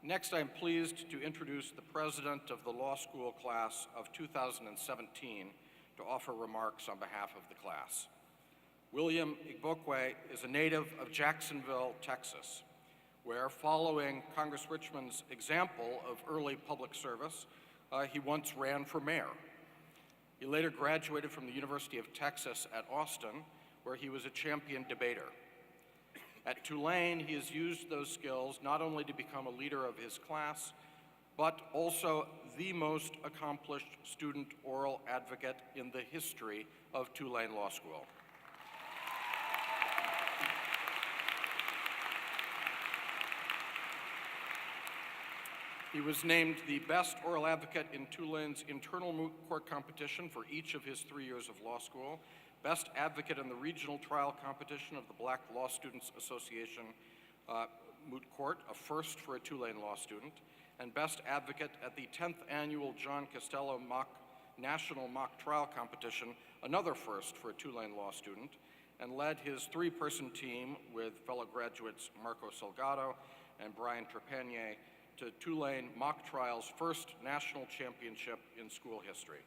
Next, I'm pleased to introduce the president of the law school class of 2017 to offer remarks on behalf of the class. William Igbokwe is a native of Jacksonville, Texas, where, following Congress Richmond's example of early public service, he once ran for mayor. He later graduated from the University of Texas at Austin, where he was a champion debater. At Tulane, he has used those skills not only to become a leader of his class, but also the most accomplished student oral advocate in the history of Tulane Law School. He was named the best oral advocate in Tulane's internal moot court competition for each of his 3 years of law school, best advocate in the regional trial competition of the Black Law Students Association moot court, a first for a Tulane law student, and best advocate at the 10th annual John Costello National Mock Trial Competition, another first for a Tulane law student, and led his three-person team with fellow graduates Marco Salgado and Brian Trepanier to Tulane Mock Trial's first national championship in school history.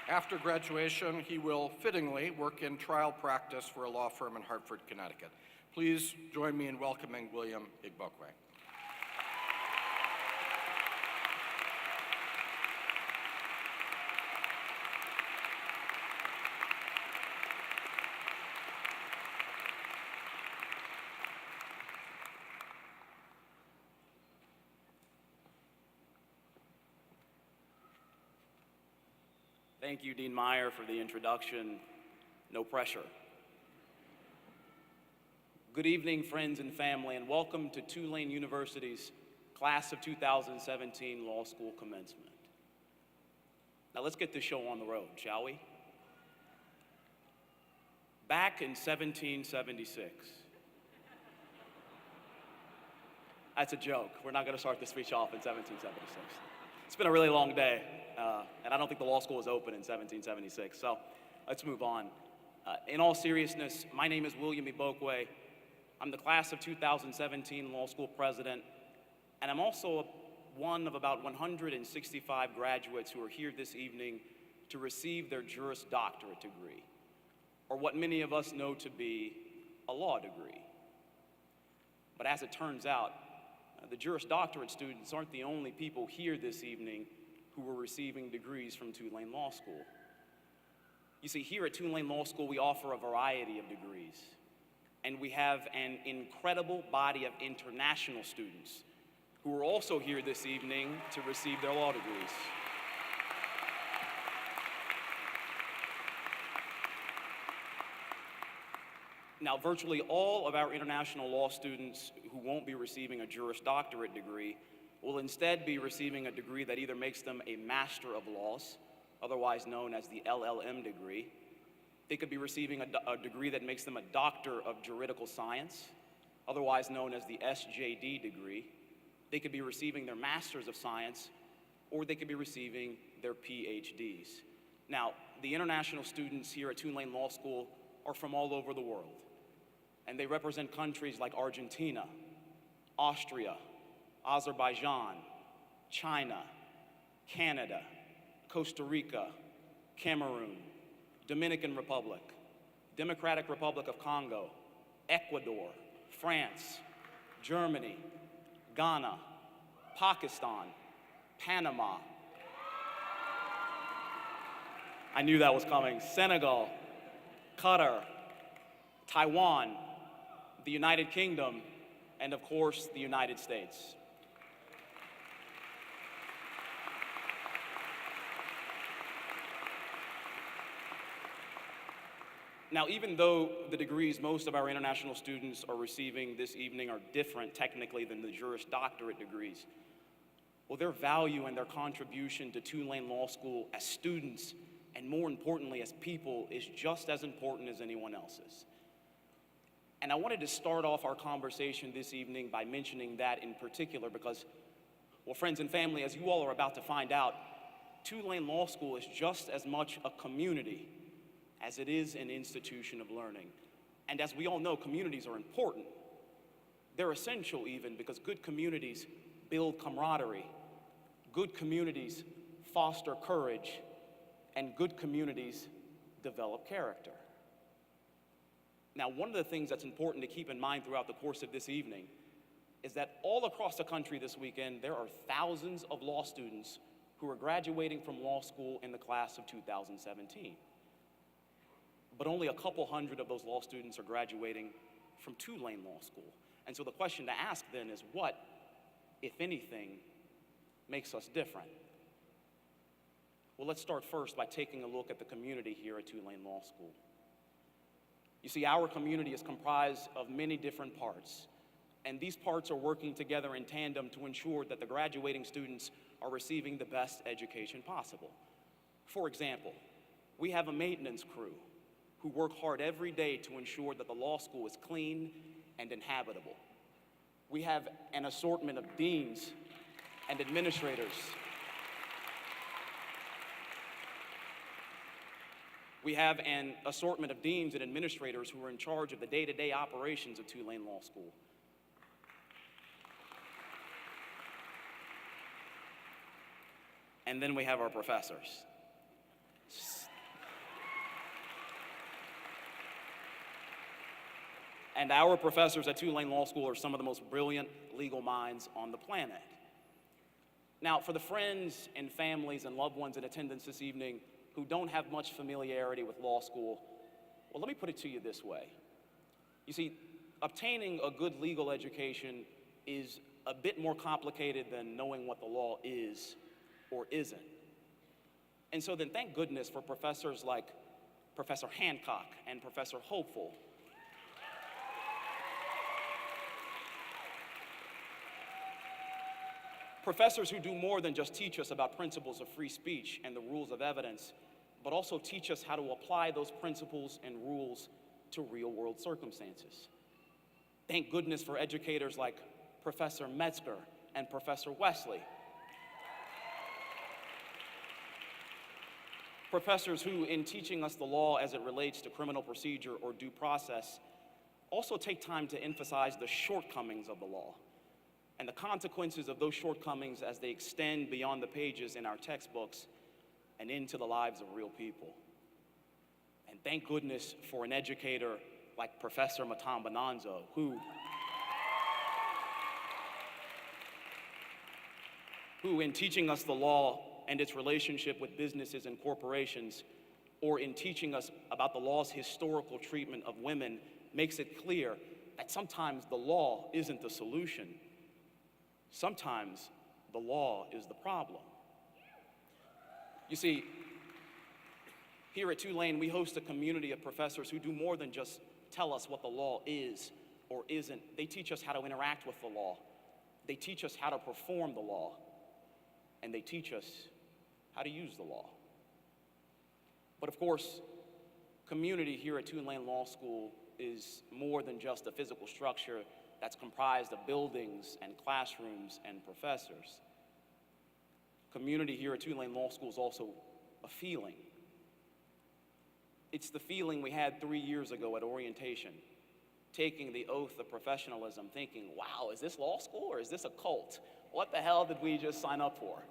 After graduation, he will fittingly work in trial practice for a law firm in Hartford, Connecticut. Please join me in welcoming William Igbokwe. Thank you, Dean Meyer, for the introduction. No pressure. Good evening, friends and family, and welcome to Tulane University's Class of 2017 Law School Commencement. Now let's get this show on the road, shall we? Back in 1776. That's a joke. We're not going to start the speech off in 1776. It's been a really long day, and I don't think the law school was open in 1776, so let's move on. In all seriousness, my name is William Igbokwe. I'm the class of 2017 law school president, and I'm also one of about 165 graduates who are here this evening to receive their Juris Doctorate degree, or what many of us know to be a law degree. But as it turns out, the Juris Doctorate students aren't the only people here this evening who are receiving degrees from Tulane Law School. You see, here at Tulane Law School, we offer a variety of degrees, and we have an incredible body of international students who are also here this evening to receive their law degrees. Now, virtually all of our international law students who won't be receiving a Juris Doctorate degree will instead be receiving a degree that either makes them a Master of Laws, otherwise known as the LLM degree. They could be receiving a degree that makes them a Doctor of Juridical Science, otherwise known as the SJD degree. They could be receiving their Masters of Science, or they could be receiving their PhDs. Now, the international students here at Tulane Law School are from all over the world, and they represent countries like Argentina, Austria, Azerbaijan, China, Canada, Costa Rica, Cameroon, Dominican Republic, Democratic Republic of Congo, Ecuador, France, Germany, Ghana, Pakistan, Panama. I knew that was coming. Senegal, Qatar, Taiwan, the United Kingdom, and of course, the United States. Now, even though the degrees most of our international students are receiving this evening are different technically than the Juris Doctorate degrees, well, their value and their contribution to Tulane Law School as students, and more importantly as people, is just as important as anyone else's. And I wanted to start off our conversation this evening by mentioning that in particular because, well, friends and family, as you all are about to find out, Tulane Law School is just as much a community as it is an institution of learning. And as we all know, communities are important. They're essential even because good communities build camaraderie, good communities foster courage, and good communities develop character. Now, one of the things that's important to keep in mind throughout the course of this evening is that all across the country this weekend, there are thousands of law students who are graduating from law school in the class of 2017. But only a couple hundred of those law students are graduating from Tulane Law School. And so the question to ask then is what, if anything, makes us different? Well, let's start first by taking a look at the community here at Tulane Law School. You see, our community is comprised of many different parts, and these parts are working together in tandem to ensure that the graduating students are receiving the best education possible. For example, we have a maintenance crew who work hard every day to ensure that the law school is clean and inhabitable. We have an assortment of deans and administrators. We have an assortment of deans and administrators who are in charge of the day-to-day operations of Tulane Law School. And then we have our professors. And our professors at Tulane Law School are some of the most brilliant legal minds on the planet. Now, for the friends and families and loved ones in attendance this evening who don't have much familiarity with law school, well, let me put it to you this way. You see, obtaining a good legal education is a bit more complicated than knowing what the law is or isn't. And so then thank goodness for professors like Professor Hancock and Professor Hopeful, professors who do more than just teach us about principles of free speech and the rules of evidence, but also teach us how to apply those principles and rules to real-world circumstances. Thank goodness for educators like Professor Metzger and Professor Wesley. Professors who, in teaching us the law as it relates to criminal procedure or due process, also take time to emphasize the shortcomings of the law and the consequences of those shortcomings as they extend beyond the pages in our textbooks and into the lives of real people. And thank goodness for an educator like Professor Matambananzo, who in teaching us the law and its relationship with businesses and corporations, or in teaching us about the law's historical treatment of women, makes it clear that sometimes the law isn't the solution. Sometimes the law is the problem. You see, here at Tulane, we host a community of professors who do more than just tell us what the law is or isn't. They teach us how to interact with the law. They teach us how to perform the law. And they teach us how to use the law. But of course, community here at Tulane Law School is more than just a physical structure that's comprised of buildings and classrooms and professors. Community here at Tulane Law School is also a feeling. It's the feeling we had 3 years ago at orientation, taking the oath of professionalism, thinking, wow, is this law school or is this a cult? What the hell did we just sign up for?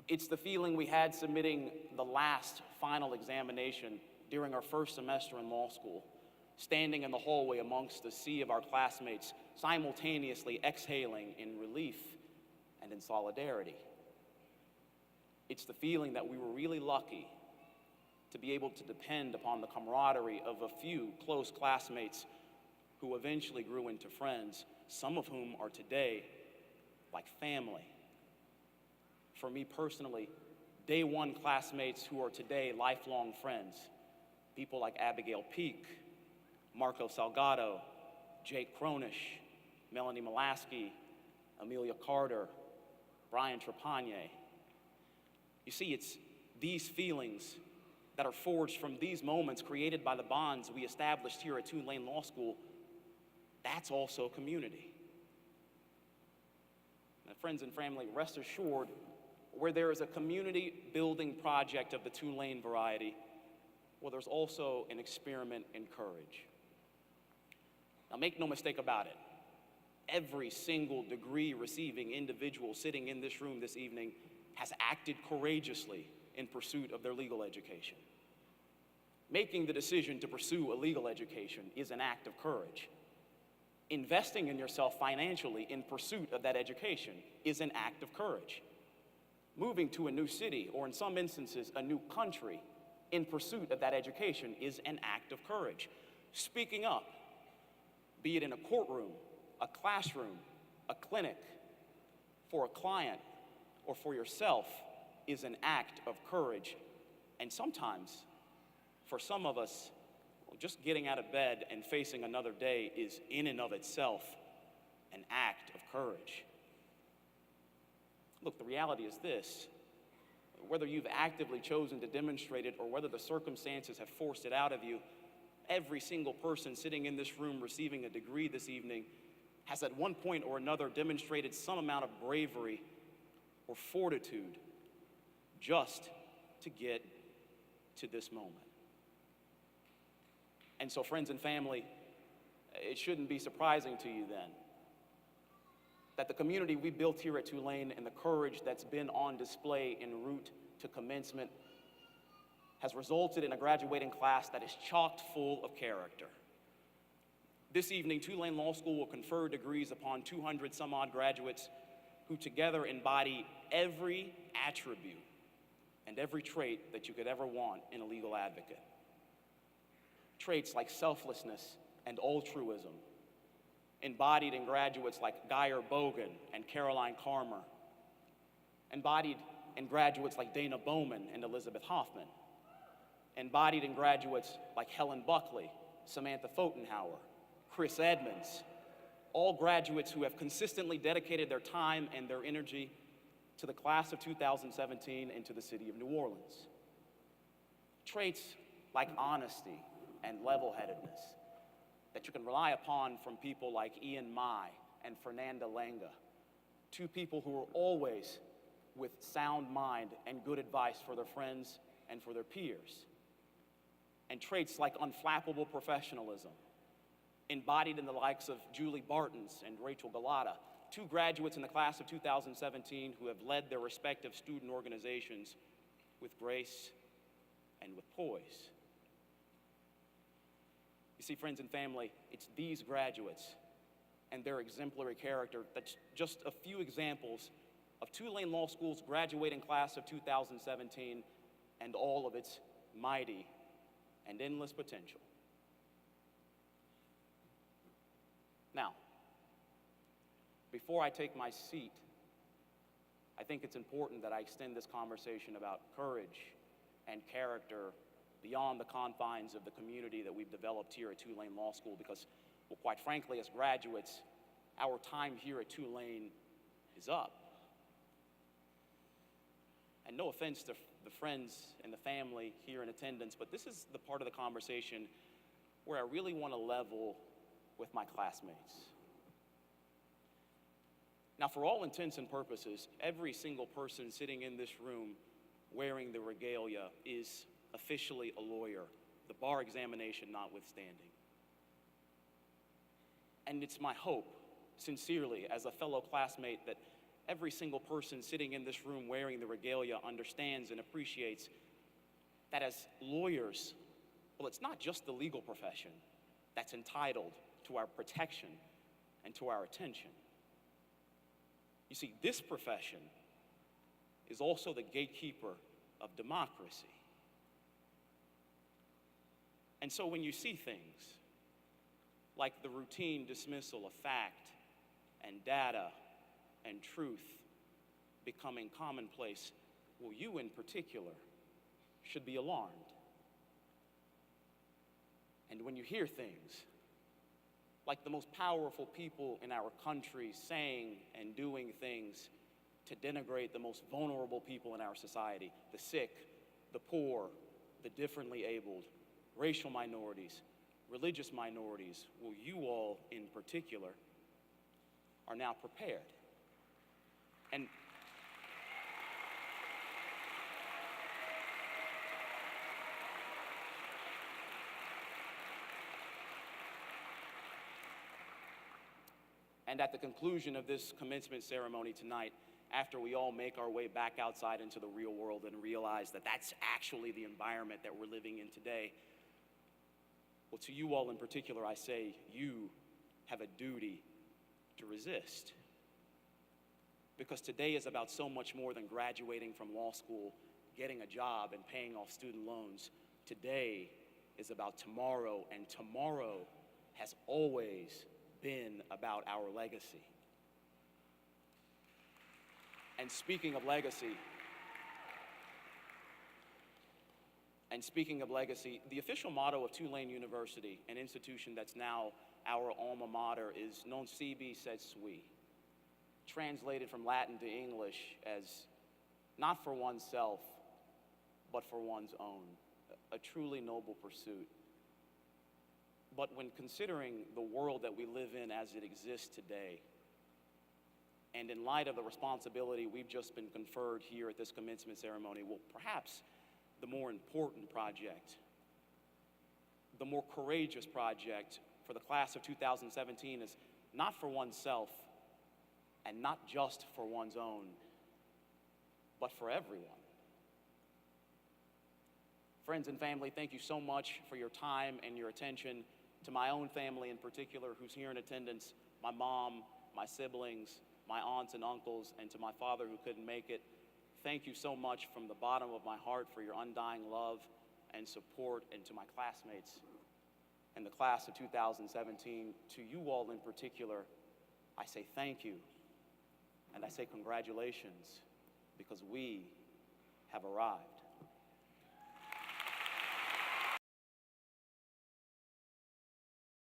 It's the feeling we had submitting the last final examination during our first semester in law school, standing in the hallway amongst the sea of our classmates, simultaneously exhaling in relief and in solidarity. It's the feeling that we were really lucky to be able to depend upon the camaraderie of a few close classmates who eventually grew into friends, some of whom are today like family. For me personally, day one classmates who are today lifelong friends, people like Abigail Peak, Marco Salgado, Jake Cronish, Melanie Molaski, Amelia Carter, Brian Trepanier. You see, it's these feelings that are forged from these moments created by the bonds we established here at Tulane Law School. That's also community. Now, friends and family, rest assured, where there is a community building project of the Tulane variety, well, there's also an experiment in courage. Now, make no mistake about it. Every single degree-receiving individual sitting in this room this evening has acted courageously in pursuit of their legal education. Making the decision to pursue a legal education is an act of courage. Investing in yourself financially in pursuit of that education is an act of courage. Moving to a new city, or in some instances, a new country, in pursuit of that education is an act of courage. Speaking up, be it in a courtroom, a classroom, a clinic, for a client, or for yourself, is an act of courage. And sometimes, for some of us, just getting out of bed and facing another day is in and of itself an act of courage. Look, the reality is this: whether you've actively chosen to demonstrate it or whether the circumstances have forced it out of you, every single person sitting in this room receiving a degree this evening has at one point or another demonstrated some amount of bravery or fortitude just to get to this moment. And so, friends and family, it shouldn't be surprising to you then that the community we built here at Tulane and the courage that's been on display en route to commencement has resulted in a graduating class that is chock full of character. This evening, Tulane Law School will confer degrees upon 200 some odd graduates who together embody every attribute and every trait that you could ever want in a legal advocate. Traits like selflessness and altruism, embodied in graduates like Geyer Bogan and Caroline Carmer, embodied in graduates like Dana Bowman and Elizabeth Hoffman, embodied in graduates like Helen Buckley, Samantha Fotenhauer, Chris Edmonds, all graduates who have consistently dedicated their time and their energy to the class of 2017 and to the city of New Orleans. Traits like honesty and level-headedness that you can rely upon from people like Ian Mai and Fernanda Langa, two people who are always with sound mind and good advice for their friends and for their peers. And traits like unflappable professionalism, embodied in the likes of Julie Bartons and Rachel Galata, two graduates in the class of 2017 who have led their respective student organizations with grace and with poise. You see, friends and family, it's these graduates and their exemplary character that's just a few examples of Tulane Law School's graduating class of 2017 and all of its mighty and endless potential. Now, before I take my seat, I think it's important that I extend this conversation about courage and character beyond the confines of the community that we've developed here at Tulane Law School because, well, quite frankly, as graduates, our time here at Tulane is up. And no offense to the friends and the family here in attendance, but this is the part of the conversation where I really want to level with my classmates. Now, for all intents and purposes, every single person sitting in this room wearing the regalia is officially a lawyer, the bar examination notwithstanding. And it's my hope, sincerely, as a fellow classmate, that every single person sitting in this room wearing the regalia understands and appreciates that as lawyers, well, it's not just the legal profession that's entitled to our protection and to our attention. You see, this profession is also the gatekeeper of democracy. And so when you see things like the routine dismissal of fact and data and truth becoming commonplace, well, you in particular should be alarmed. And when you hear things like the most powerful people in our country saying and doing things to denigrate the most vulnerable people in our society, the sick, the poor, the differently abled, racial minorities, religious minorities, well, you all in particular are now prepared. And And at the conclusion of this commencement ceremony tonight, after we all make our way back outside into the real world and realize that that's actually the environment that we're living in today, well, to you all in particular, I say you have a duty to resist. Because today is about so much more than graduating from law school, getting a job, and paying off student loans. Today is about tomorrow, and tomorrow has always been about our legacy. And speaking of legacy, the official motto of Tulane University, an institution that's now our alma mater, is Non sibi sed sui, translated from Latin to English as not for oneself, but for one's own, a truly noble pursuit. But when considering the world that we live in as it exists today, and in light of the responsibility we've just been conferred here at this commencement ceremony, well, perhaps the more important project, the more courageous project for the class of 2017 is not for oneself and not just for one's own, but for everyone. Friends and family, thank you so much for your time and your attention. To my own family in particular, who's here in attendance, my mom, my siblings, my aunts and uncles, and to my father who couldn't make it, thank you so much from the bottom of my heart for your undying love and support. And to my classmates in the class of 2017, to you all in particular, I say thank you, and I say congratulations, because we have arrived.